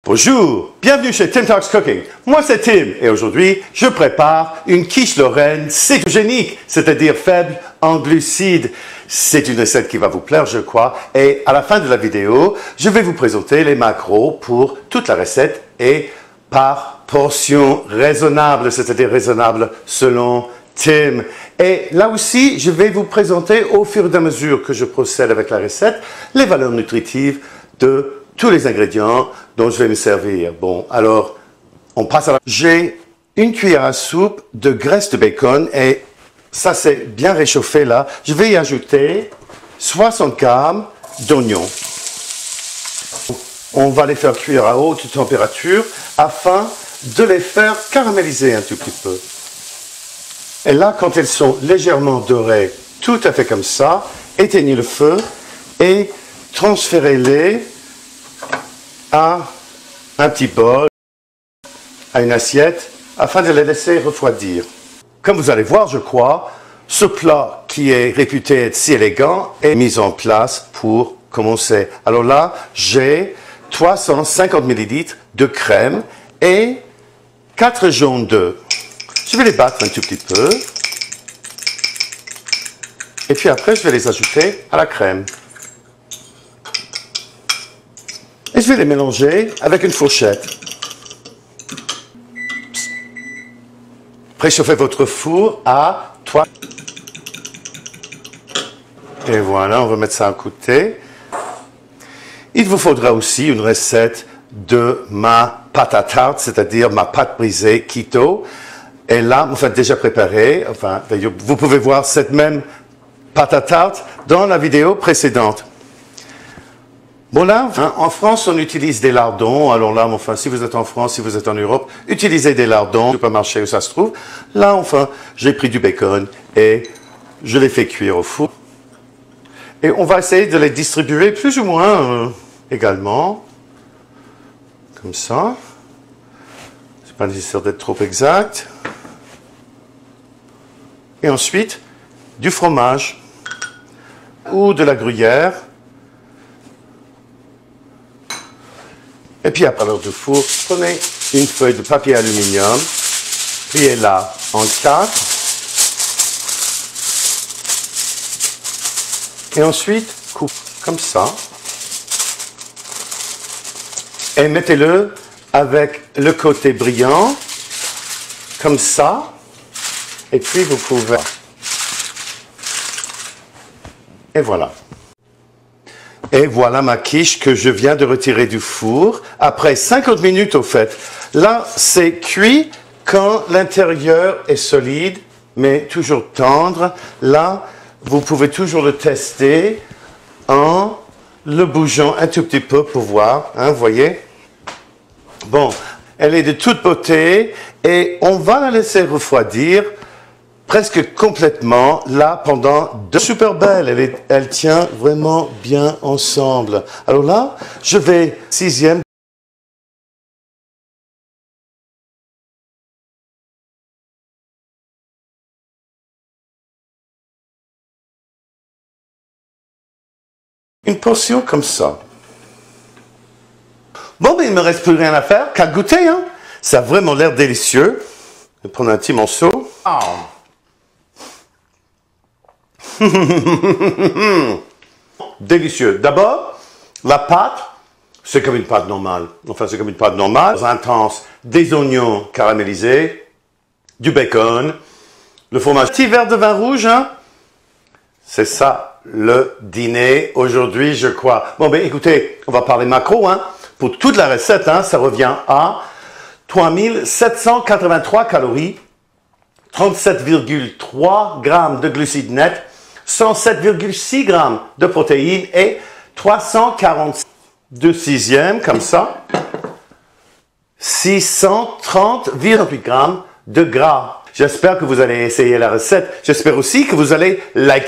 Bonjour, bienvenue chez Tim Talks Cooking. Moi c'est Tim et aujourd'hui je prépare une quiche lorraine cétogénique, c'est-à-dire faible en glucides. C'est une recette qui va vous plaire je crois et à la fin de la vidéo, je vais vous présenter les macros pour toute la recette et par portion raisonnable, c'est-à-dire raisonnable selon Tim. Et là aussi, je vais vous présenter au fur et à mesure que je procède avec la recette les valeurs nutritives de tous les ingrédients dont je vais me servir. Bon, alors, on passe à la... J'ai une cuillère à soupe de graisse de bacon et ça c'est bien réchauffé là. Je vais y ajouter 60 grammes d'oignons. On va les faire cuire à haute température afin de les faire caraméliser un tout petit peu. Et là, quand elles sont légèrement dorées, tout à fait comme ça, éteignez le feu et transférez-les à un petit bol, à une assiette, afin de les laisser refroidir. Comme vous allez voir, je crois, ce plat qui est réputé être si élégant est mis en place pour commencer. Alors là, j'ai 350 ml de crème et 4 jaunes d'œufs. Je vais les battre un tout petit peu. Et puis après, je vais les ajouter à la crème. Et je vais les mélanger avec une fourchette. Préchauffez votre four à 3. Et voilà, on va mettre ça à côté. Il vous faudra aussi une recette de ma pâte à tarte, c'est-à-dire ma pâte brisée keto. Et là, enfin déjà préparée, enfin, d'ailleurs, vous pouvez voir cette même pâte à tarte dans la vidéo précédente. Bon là, hein, en France, on utilise des lardons. Alors là, enfin, si vous êtes en France, si vous êtes en Europe, utilisez des lardons, supermarché où ça se trouve. Là, enfin, j'ai pris du bacon et je les fais cuire au four. Et on va essayer de les distribuer plus ou moins également. Comme ça. C'est pas nécessaire d'être trop exact. Et ensuite, du fromage ou de la gruyère. Et puis après l'heure de four, prenez une feuille de papier aluminium, pliez-la en 4. Et ensuite, coupe comme ça. Et mettez-le avec le côté brillant, comme ça. Et puis vous pouvez... Et voilà. Et voilà ma quiche que je viens de retirer du four, après 50 minutes au fait. Là, c'est cuit quand l'intérieur est solide, mais toujours tendre. Là, vous pouvez toujours le tester en le bougeant un tout petit peu pour voir, hein, vous voyez. Bon, elle est de toute beauté et on va la laisser refroidir presque complètement, là, pendant 2 super belle. Elle tient vraiment bien ensemble. Alors là, je vais 6e. Une portion comme ça. Bon, ben, il ne me reste plus rien à faire qu'à goûter, hein. Ça a vraiment l'air délicieux. Je vais prendre un petit morceau. Oh. Délicieux. D'abord, la pâte, c'est comme une pâte normale. Enfin, c'est comme une pâte normale. Intense, des oignons caramélisés, du bacon, le fromage. Petit verre de vin rouge, hein. C'est ça, le dîner aujourd'hui, je crois. Bon, ben, écoutez, on va parler macro, hein. Pour toute la recette, hein, ça revient à 3783 calories, 37,3 grammes de glucides nets, 107,6 grammes de protéines et 340 de 6e, comme ça, 630,8 grammes de gras. J'espère que vous allez essayer la recette. J'espère aussi que vous allez liker.